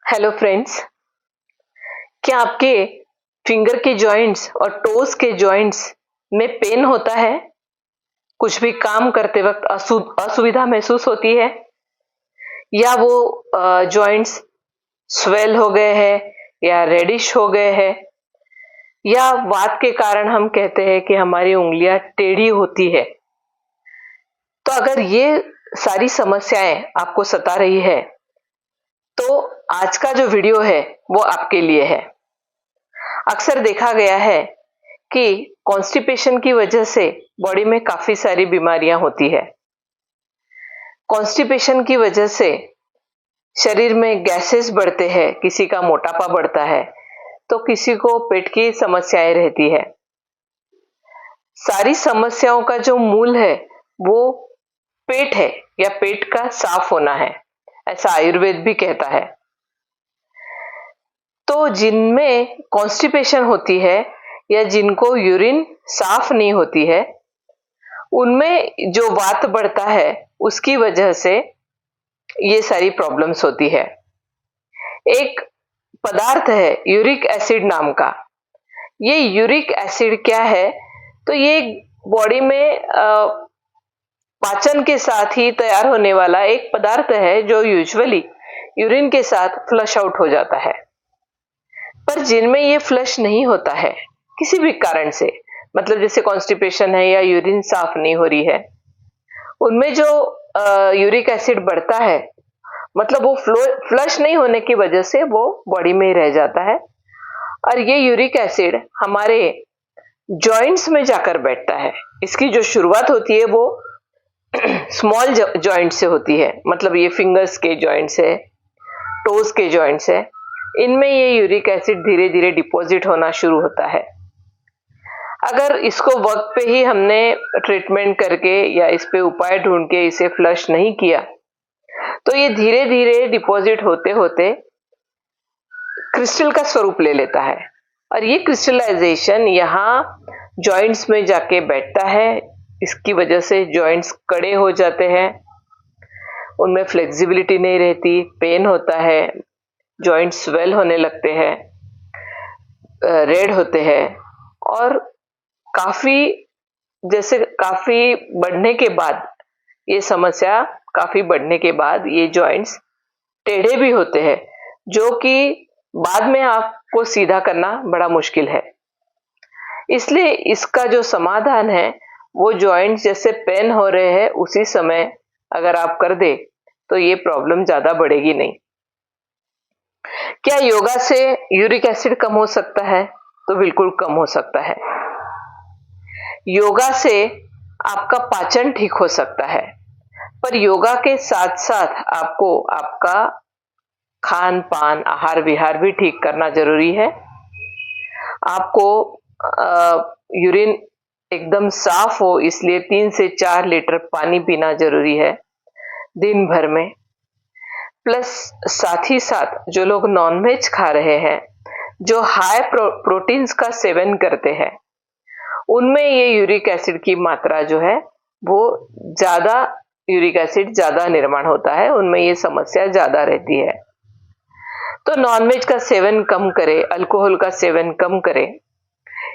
Hello friends. क्या आपके finger के जॉइंट्स और टोस के जॉइंट्स में पेन होता है? कुछ भी काम करते वक्त असुविधा महसूस होती है या वो जॉइंट्स स्वेल हो गए हैं या रेडिश हो गए हैं या वात के कारण हम कहते हैं कि हमारी उंगलियां टेढ़ी होती है। तो अगर ये सारी समस्याएं आपको सता रही है तो आज का जो वीडियो है वो आपके लिए है। अक्सर देखा गया है कि कॉन्स्टिपेशन की वजह से बॉडी में काफी सारी बीमारियां होती है। कॉन्स्टिपेशन की वजह से शरीर में गैसेस बढ़ते हैं, किसी का मोटापा बढ़ता है तो किसी को पेट की समस्याएं रहती है। सारी समस्याओं का जो मूल है वो पेट है या पेट का साफ होना है, ऐसा आयुर्वेद भी कहता है। तो जिनमें कॉन्स्टिपेशन होती है या जिनको यूरिन साफ नहीं होती है उनमें जो वात बढ़ता है उसकी वजह से ये सारी प्रॉब्लम्स होती है। एक पदार्थ है यूरिक एसिड नाम का। ये यूरिक एसिड क्या है? तो ये बॉडी में पाचन के साथ ही तैयार होने वाला एक पदार्थ है जो यूजुअली यूरिन के साथ फ्लश आउट हो जाता है। पर जिनमें ये फ्लश नहीं होता है किसी भी कारण से, मतलब जैसे कॉन्स्टिपेशन है या यूरिन साफ नहीं हो रही है, उनमें जो यूरिक एसिड बढ़ता है, मतलब वो फ्लश नहीं होने की वजह से वो बॉडी में ही रह जाता है और ये यूरिक एसिड हमारे जॉइंट्स में जाकर बैठता है। इसकी जो शुरुआत होती है वो स्मॉल जॉइंट से होती है, मतलब ये फिंगर्स के जॉइंट्स है, टोज के जॉइंट्स है, इनमें ये यूरिक एसिड धीरे धीरे डिपॉजिट होना शुरू होता है। अगर इसको वक्त पे ही हमने ट्रीटमेंट करके या इस पे उपाय ढूंढ के इसे फ्लश नहीं किया तो ये धीरे धीरे डिपॉजिट होते होते क्रिस्टल का स्वरूप ले लेता है और ये क्रिस्टलाइजेशन यहाँ जॉइंट्स में जाके बैठता है। इसकी वजह से जॉइंट्स कड़े हो जाते हैं, उनमें फ्लेक्सिबिलिटी नहीं रहती, पेन होता है, जॉइंट स्वेल होने लगते हैं, रेड होते हैं और काफी बढ़ने के बाद ये समस्या काफी बढ़ने के बाद ये जॉइंट्स टेढ़े भी होते हैं, जो कि बाद में आपको सीधा करना बड़ा मुश्किल है। इसलिए इसका जो समाधान है वो जॉइंट्स जैसे पेन हो रहे हैं उसी समय अगर आप कर दे तो ये प्रॉब्लम ज्यादा बढ़ेगी नहीं। क्या योगा से यूरिक एसिड कम हो सकता है? तो बिल्कुल कम हो सकता है। योगा से आपका पाचन ठीक हो सकता है, पर योगा के साथ साथ आपको आपका खान पान आहार विहार भी ठीक करना जरूरी है। आपको यूरिन एकदम साफ हो इसलिए 3 से 4 लीटर पानी पीना जरूरी है दिन भर में। प्लस साथ ही साथ जो लोग नॉनवेज खा रहे हैं, जो हाई प्रोटीन्स का सेवन करते हैं, उनमें ये यूरिक एसिड की मात्रा जो है वो ज्यादा, यूरिक एसिड ज्यादा निर्माण होता है, उनमें ये समस्या ज्यादा रहती है। तो नॉनवेज का सेवन कम करें, अल्कोहल का सेवन कम करें।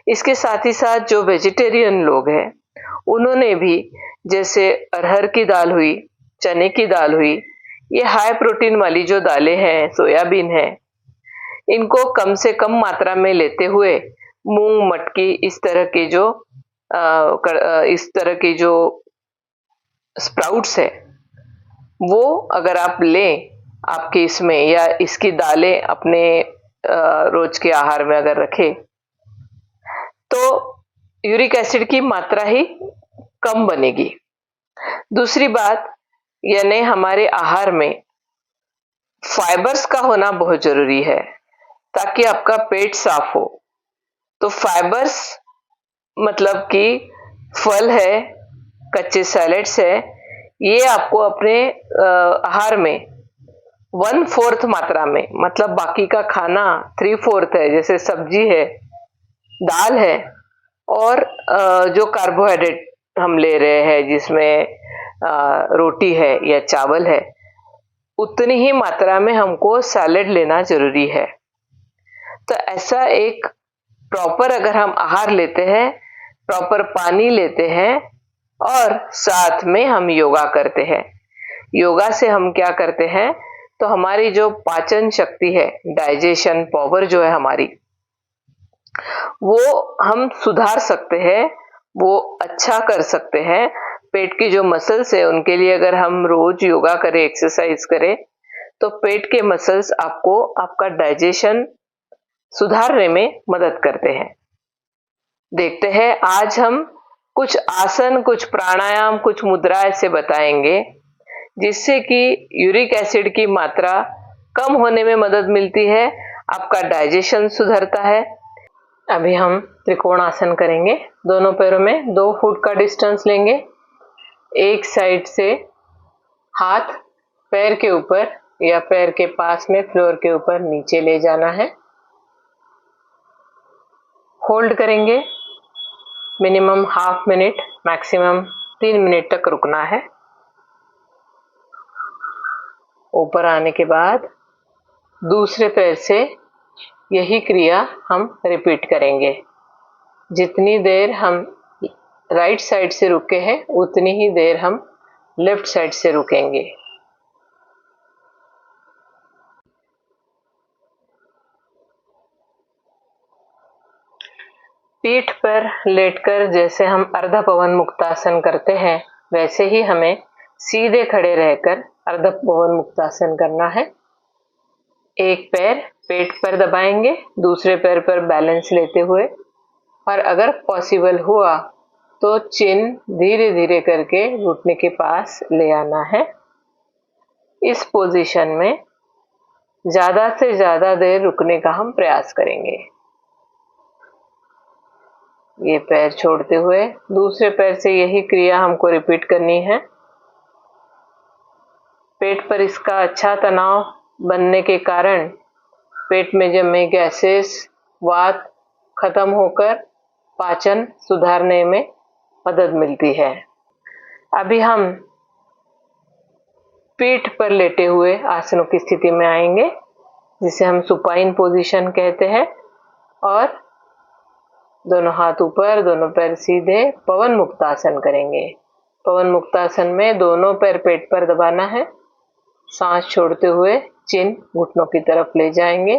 इसके साथ ही साथ जो वेजिटेरियन लोग हैं उन्होंने भी, जैसे अरहर की दाल हुई, चने की दाल हुई, ये हाई प्रोटीन वाली जो दालें हैं, सोयाबीन है, इनको कम से कम मात्रा में लेते हुए मूंग मटकी इस तरह के जो स्प्राउट्स है वो अगर आप लें आपके इसमें, या इसकी दालें अपने रोज के आहार में अगर रखें तो यूरिक एसिड की मात्रा ही कम बनेगी। दूसरी बात, यानी हमारे आहार में फाइबर्स का होना बहुत जरूरी है ताकि आपका पेट साफ हो। तो फाइबर्स मतलब कि फल है, कच्चे सैलेड्स है, ये आपको अपने आहार में 1/4 मात्रा में, मतलब बाकी का खाना 3/4 है, जैसे सब्जी है, दाल है और जो कार्बोहाइड्रेट हम ले रहे हैं जिसमें रोटी है या चावल है, उतनी ही मात्रा में हमको सैलेड लेना जरूरी है। तो ऐसा एक प्रॉपर अगर हम आहार लेते हैं, प्रॉपर पानी लेते हैं और साथ में हम योगा करते हैं, योगा से हम क्या करते हैं, तो हमारी जो पाचन शक्ति है, डाइजेशन पावर जो है हमारी, वो हम सुधार सकते हैं, वो अच्छा कर सकते हैं। पेट की जो मसल्स है उनके लिए अगर हम रोज योगा करें, एक्सरसाइज करें, तो पेट के मसल्स आपको आपका डाइजेशन सुधारने में मदद करते हैं। देखते हैं आज हम कुछ आसन, कुछ प्राणायाम, कुछ मुद्रा ऐसे बताएंगे जिससे कि यूरिक एसिड की मात्रा कम होने में मदद मिलती है, आपका डाइजेशन सुधरता है। अभी हम त्रिकोण आसन करेंगे। दोनों पैरों में 2 फुट का डिस्टेंस लेंगे। एक साइड से हाथ पैर के ऊपर या पैर के पास में फ्लोर के ऊपर नीचे ले जाना है। होल्ड करेंगे। Minimum half minute, maximum 3 minute तक रुकना है। ऊपर आने के बाद दूसरे पैर से यही क्रिया हम रिपीट करेंगे। जितनी देर हम राइट साइड से रुके हैं उतनी ही देर हम लेफ्ट साइड से रुकेंगे। पीठ पर लेटकर जैसे हम अर्ध पवन मुक्तासन करते हैं, वैसे ही हमें सीधे खड़े रहकर अर्ध पवन मुक्तासन करना है। एक पैर पेट पर दबाएंगे, दूसरे पैर पर बैलेंस लेते हुए, और अगर पॉसिबल हुआ तो चिन धीरे धीरे करके घुटने के पास ले आना है। इस पोजीशन में ज्यादा से ज्यादा देर रुकने का हम प्रयास करेंगे। ये पैर छोड़ते हुए दूसरे पैर से यही क्रिया हमको रिपीट करनी है। पेट पर इसका अच्छा तनाव बनने के कारण पेट में जमे गैसेस, वात खत्म होकर पाचन सुधारने में मदद मिलती है। अभी हम पीठ पर लेटे हुए आसनों की स्थिति में आएंगे, जिसे हम सुपाइन पोजीशन कहते हैं, और दोनों हाथ ऊपर, दोनों पैर सीधे पवन मुक्तासन करेंगे। पवन मुक्तासन में दोनों पैर पेट पर दबाना है। सांस छोड़ते हुए चिन घुटनों की तरफ ले जाएंगे।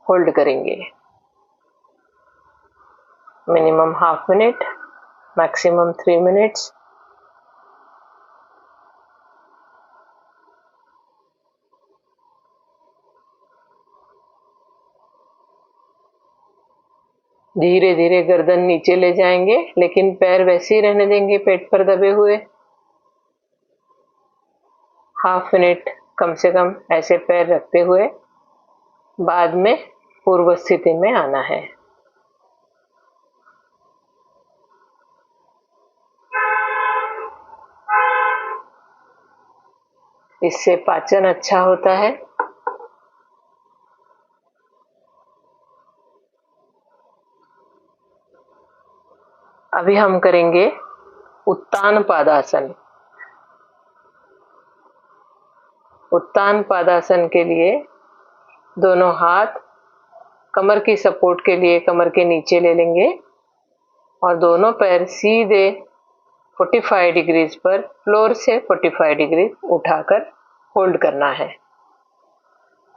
होल्ड करेंगे। Minimum half minute, maximum 3 minutes. धीरे धीरे गर्दन नीचे ले जाएंगे, लेकिन पैर वैसे ही रहने देंगे पेट पर दबे हुए। हाफ मिनट कम से कम ऐसे पैर रखते हुए बाद में पूर्व स्थिति में आना है। इससे पाचन अच्छा होता है। अभी हम करेंगे उत्तान पादासन। उत्तान पादासन के लिए दोनों हाथ कमर की सपोर्ट के लिए कमर के नीचे ले लेंगे और दोनों पैर सीधे 45 डिग्रीज पर फ्लोर से 45 डिग्री उठाकर होल्ड करना है।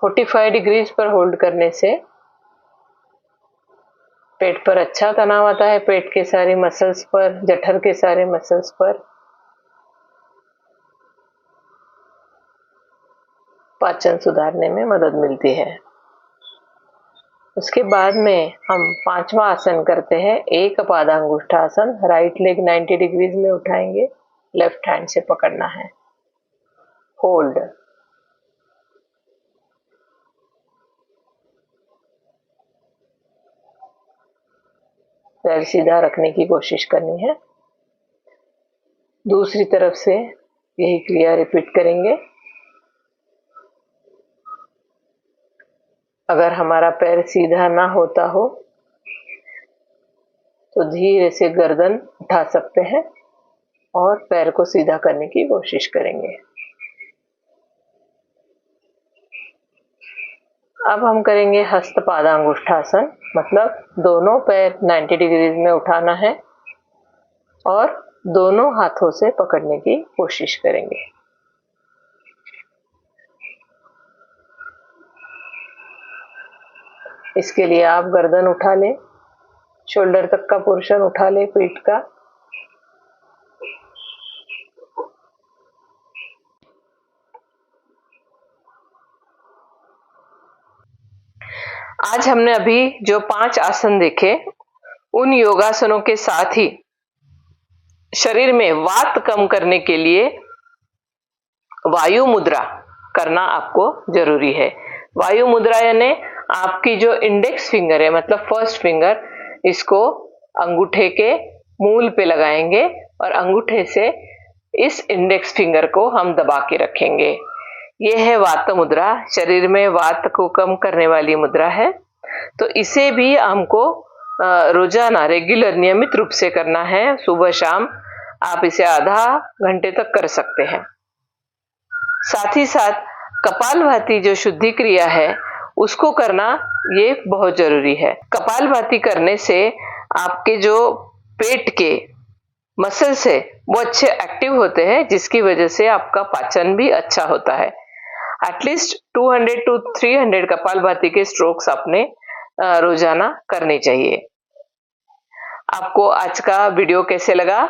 45 डिग्रीज पर होल्ड करने से पेट पर अच्छा तनाव आता है, पेट के सारे मसल्स पर, जठर के सारे मसल्स पर। पाचन सुधारने में मदद मिलती है। उसके बाद में हम 5वां आसन करते हैं, एक पादांगुष्ठासन। राइट लेग 90 डिग्रीज में उठाएंगे, लेफ्ट हैंड से पकड़ना है। होल्ड। पैर सीधा रखने की कोशिश करनी है। दूसरी तरफ से यही क्रिया रिपीट करेंगे। अगर हमारा पैर सीधा ना होता हो तो धीरे से गर्दन उठा सकते हैं और पैर को सीधा करने की कोशिश करेंगे। अब हम करेंगे हस्त पादांगुष्ठासन, मतलब दोनों पैर 90 डिग्रीज में उठाना है और दोनों हाथों से पकड़ने की कोशिश करेंगे। इसके लिए आप गर्दन उठा लें, शोल्डर तक का पोर्शन उठा लें पीठ का। आज हमने अभी जो 5 आसन देखे, उन योगासनों के साथ ही शरीर में वात कम करने के लिए वायु मुद्रा करना आपको जरूरी है। वायु मुद्रा यानी आपकी जो इंडेक्स फिंगर है, मतलब फर्स्ट फिंगर, इसको अंगूठे के मूल पे लगाएंगे और अंगूठे से इस इंडेक्स फिंगर को हम दबा के रखेंगे। यह है वात मुद्रा, शरीर में वात को कम करने वाली मुद्रा है। तो इसे भी हमको रोजाना रेगुलर नियमित रूप से करना है, सुबह शाम। आप इसे आधा घंटे तक कर सकते हैं। साथ ही साथ कपालभाति जो शुद्धि क्रिया है उसको करना ये बहुत जरूरी है। कपालभाति करने से आपके जो पेट के मसल्स है वो अच्छे एक्टिव होते हैं, जिसकी वजह से आपका पाचन भी अच्छा होता है। एटलीस्ट 200 to 300 कपालभाति के स्ट्रोक्स आपने रोजाना करने चाहिए। आपको आज का वीडियो कैसे लगा,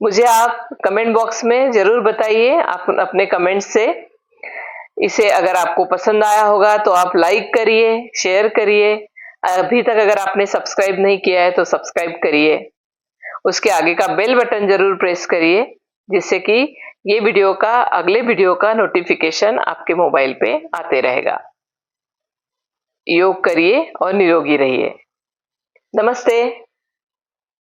मुझे आप कमेंट बॉक्स में जरूर बताइए। आप अपने कमेंट्स से इसे अगर आपको पसंद आया होगा तो आप लाइक करिए, शेयर करिए। अभी तक अगर आपने सब्सक्राइब नहीं किया है तो सब्सक्राइब करिए। उसके आगे का बेल बटन जरूर प्रेस करिए, जिससे कि ये वीडियो का, अगले वीडियो का नोटिफिकेशन आपके मोबाइल पे आते रहेगा। योग करिए और निरोगी रहिए। नमस्ते।